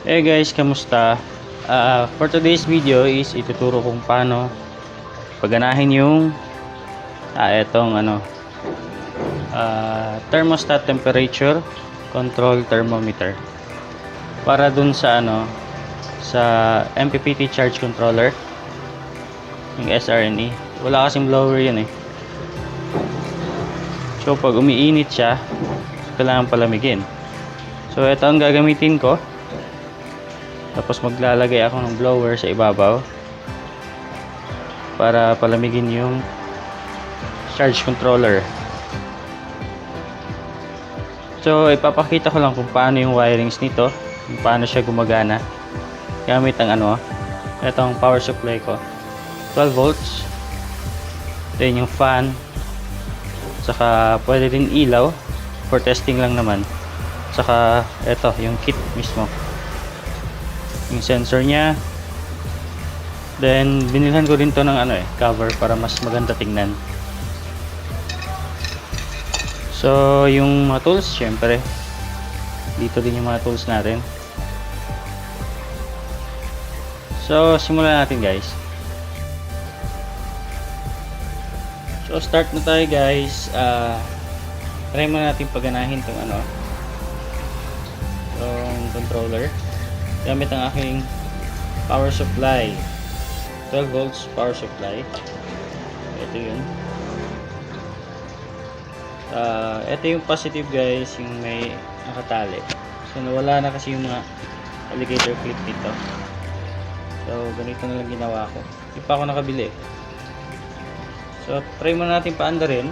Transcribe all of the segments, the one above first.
Hey guys, kamusta? For today's video is ituturo kung paano paganahin yung etong thermostat temperature control thermometer para dun sa sa MPPT charge controller, yung SRNE. Wala kasing blower yun eh. So pag umiinit siya, kailangan palamigin. So ito ang gagamitin ko. Tapos maglalagay ako ng blower sa ibabaw para palamigin yung charge controller. So ipapakita ko lang kung paano yung wirings nito, kung paano siya gumagana gamit ang itong power supply ko, 12 volts. Then yung fan, saka pwede din ilaw for testing lang naman, saka ito yung kit mismo, yung sensor nya. Then binilhan ko din to ng cover para mas maganda tingnan. So yung mga tools, syempre dito din yung mga tools natin. So simulan natin guys. So start na tayo guys. Try muna natin paganahin tong tong controller gamit ang aking power supply, 12 volts power supply. Ito yun. Ito yung positive guys, yung may nakatali. So nawala na kasi yung mga alligator clip dito. So ganito na lang ginawa ko. Hindi pa ako nakabili. So try muna natin paandarin.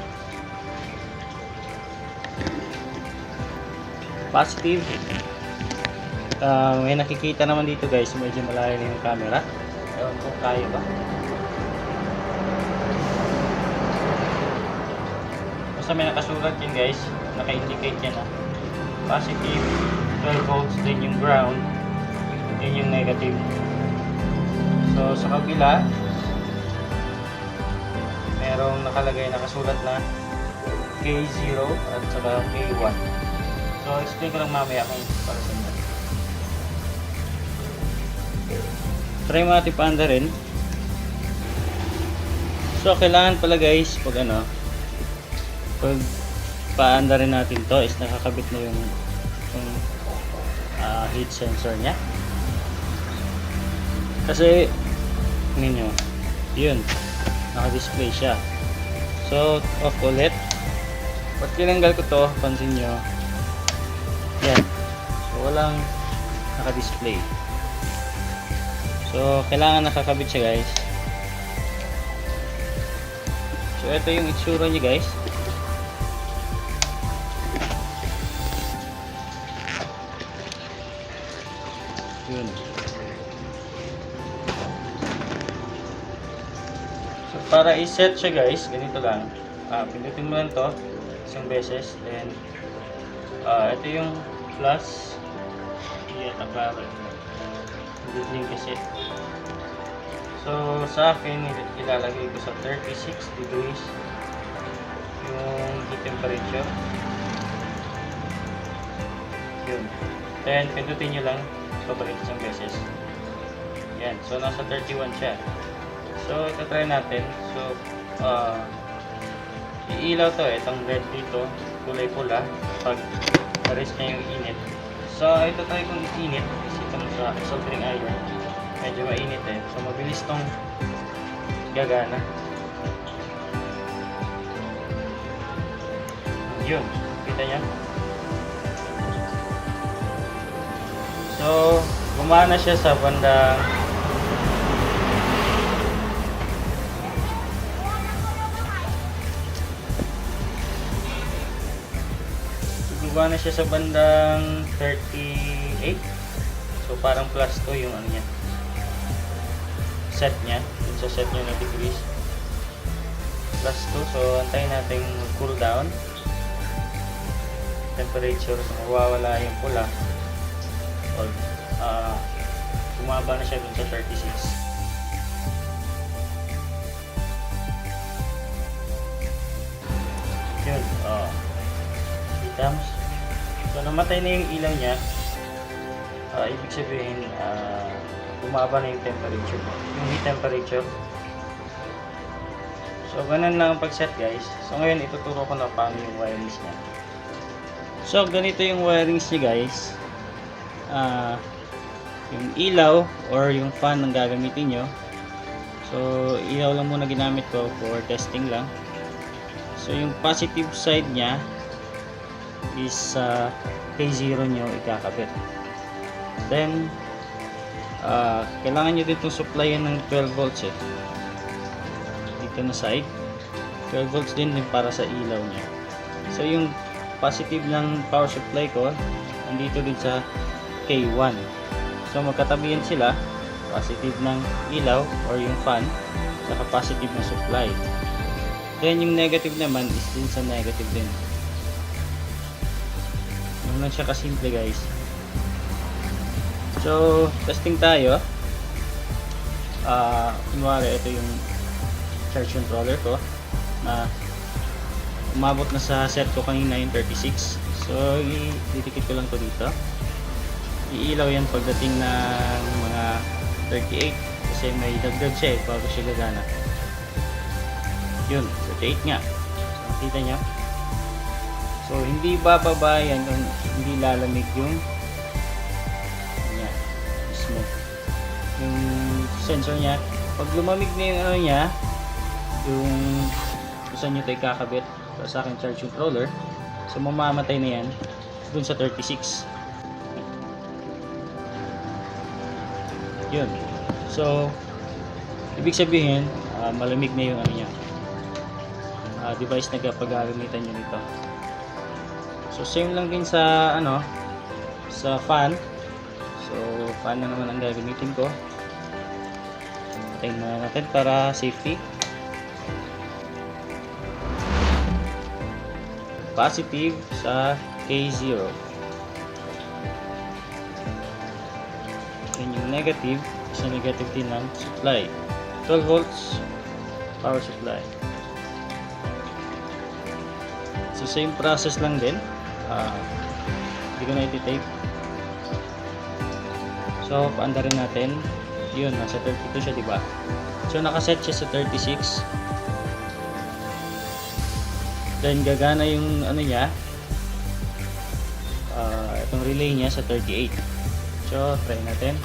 Positive. May nakikita naman dito guys, medyo malayo na yung camera. Ewan ko kaya ba. Basta may nakasulat yun guys, naka-indicate yan positive, 12 volts, din yung ground, din yung negative. So sa kabila merong nakalagay, nakasulat na K0 at saka K1. So explain ko lang mamaya kung para sa inyo. Try mo natin paanda rin. So kailangan pala guys, pag paanda rin natin to is nakakabit na yung heat sensor nya. Kasi ninyo, yun, naka-display siya. So off ulit. Pag tinanggal ko to, pansin nyo, yan, so walang naka-display. So kailangan nakakabit siya guys. So ito yung itsura niya guys. Yun. So para i-set siya guys, ganito lang. Pindutin mo lang to isang beses, then ito yung plus. Hindi ata klaro. Hindi kasi. So sa akin ilalagay ko sa 36 degrees yung heat temperature. Yun. Then pindutin nyo lang pabalik isang beses. Yan. So nasa 31 siya. So ito try natin. So iilaw to itong red dito, kulay pula pag na-rest niya yung init. So ito try kung init kasi itong sa soldering iron medyo mainit so mabilis tong gagana. Yun, kita niya. So gumana siya sa bandang gumana siya sa bandang 38. So parang plus 2 yung niya, set niya, yung sa set niya na degrees, plus 2. So antayin natin cool down temperature. So mawawala yung pula or bumaba na siya dun sa 36. Yun, Adams. So namatay na yung ilaw niya. Ibig sabihin, bumaba na yung temperature, yung heat temperature. So ganun lang ang pag-set guys. So ngayon ituturo ko na paano yung wirings niya. So ganito yung wirings niya guys. Yung ilaw or yung fan ang gagamitin nyo. So ilaw lang muna ginamit ko for testing lang. So yung positive side niya is K0 nyo ikakabit. Then kailangan nyo din itong supplyan ng 12 volts dito na side. 12 volts din para sa ilaw niya. So yung positive ng power supply ko nandito din sa K1. So magkatabihan sila, positive ng ilaw or yung fan saka positive ng supply. Then yung negative naman is din sa negative din. Ganun lang siya kasimple guys. So testing tayo. Kunwari ito yung charge controller ko na umabot na sa set ko kanina yung 36. So ididikit ko lang to dito. Iilaw yan pagdating ng mga 38 kasi may dagdag siya bago siya gagana. Yun, 38 nga. So kita nyo. So hindi bababa yan kung hindi lalamig yung mismo yung sensor niya. Pag lumamig na yung ano niya, yung kung saan nyo tayo kakabit sa aking charge controller, so mamamatay na yan dun sa 36. Yun. So ibig sabihin malamig na yung ano niya, device na pag-gagamitan nyo nito. So same lang din sa ano, sa fan. So fan na naman ang gagamitin ko. Patayin na natin para safety. Positive sa K0. Then yung negative sa negative din ng supply. 12 volts power supply. So same process lang din. Hindi ko na iti-tape. So paanda rin natin. Yun, nasa 32 siya, diba? So nakaset siya sa 36. Then gagana yung ano niya, itong relay niya sa 38. So try natin.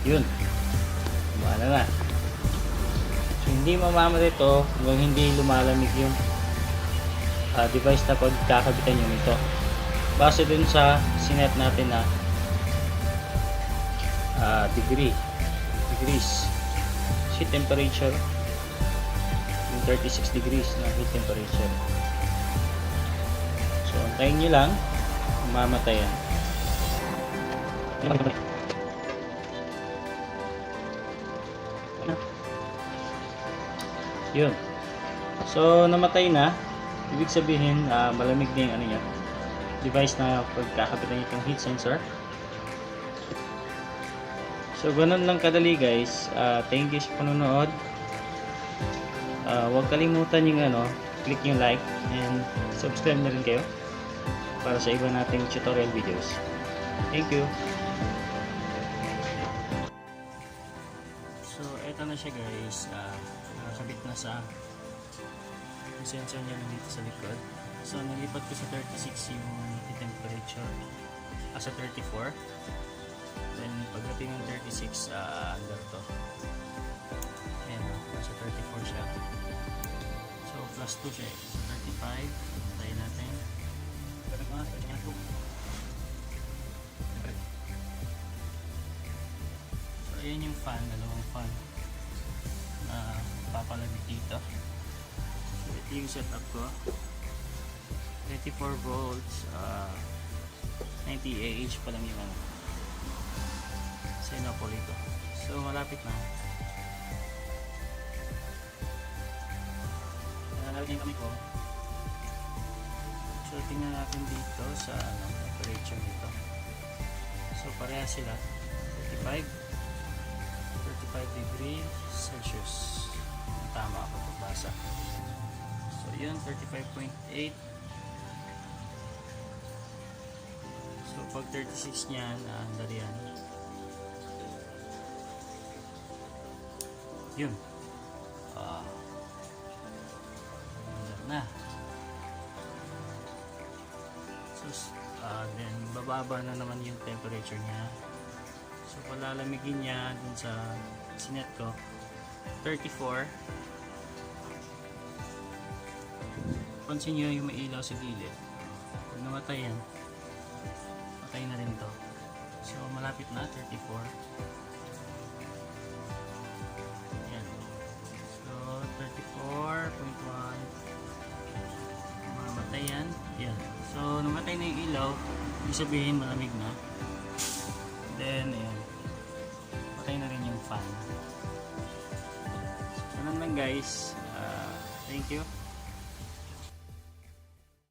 Yun, kumana na. So hindi mamamatay ito kung hindi lumalamig yung device na pagkakabitan nyo nito. Base dun sa sinet natin na degrees heat temperature, yung 36 degrees na heat temperature. So antayin nyo lang, mamatay yan. Yun. So namatay na. Ibig sabihin malamig na yung ano niya, device na pagkakabitan itong heat sensor. So ganun lang kadali guys. Thank you sa panonood. Huwag kalimutan yung click yung like and subscribe na rin kayo para sa iba nating tutorial videos. Thank you. So eto na siya guys. Nakakabit na sa sensor niya dito sa likod. So nilipat ko sa 36 yung temperature sa 34. Then pagdating ng 36 under to. Ayan, nasa 34 siya. So plus 2 siya. So 35. Tayo natin. So ayan yung fan, dalawang fan na papalamig dito. So ito yung setup ko. 24 volts 90 AH pa lang yung Sinopol ito. So malapit na. Nalagyan kami ko. So tingnan natin dito sa temperature nito. So pareha sila. 35, 35°C. Tama ako pagbasa. So yun, 35.8. So pag 36 niyan, andar yan. Yun. Andar na. So then bababa na naman yung temperature niya. So palalamigin niya dun sa sinet ko 34. Pansin nyo yung may ilaw sa gilid. Pag namatay yan, patay na rin to. So malapit na 34. Yan. So 34.1. Mamatay yan. Yan. So namatay na yung ilaw, ibig sabihin malamig na. Then ayan, patay na rin yung fan. So ganun lang guys. Thank you.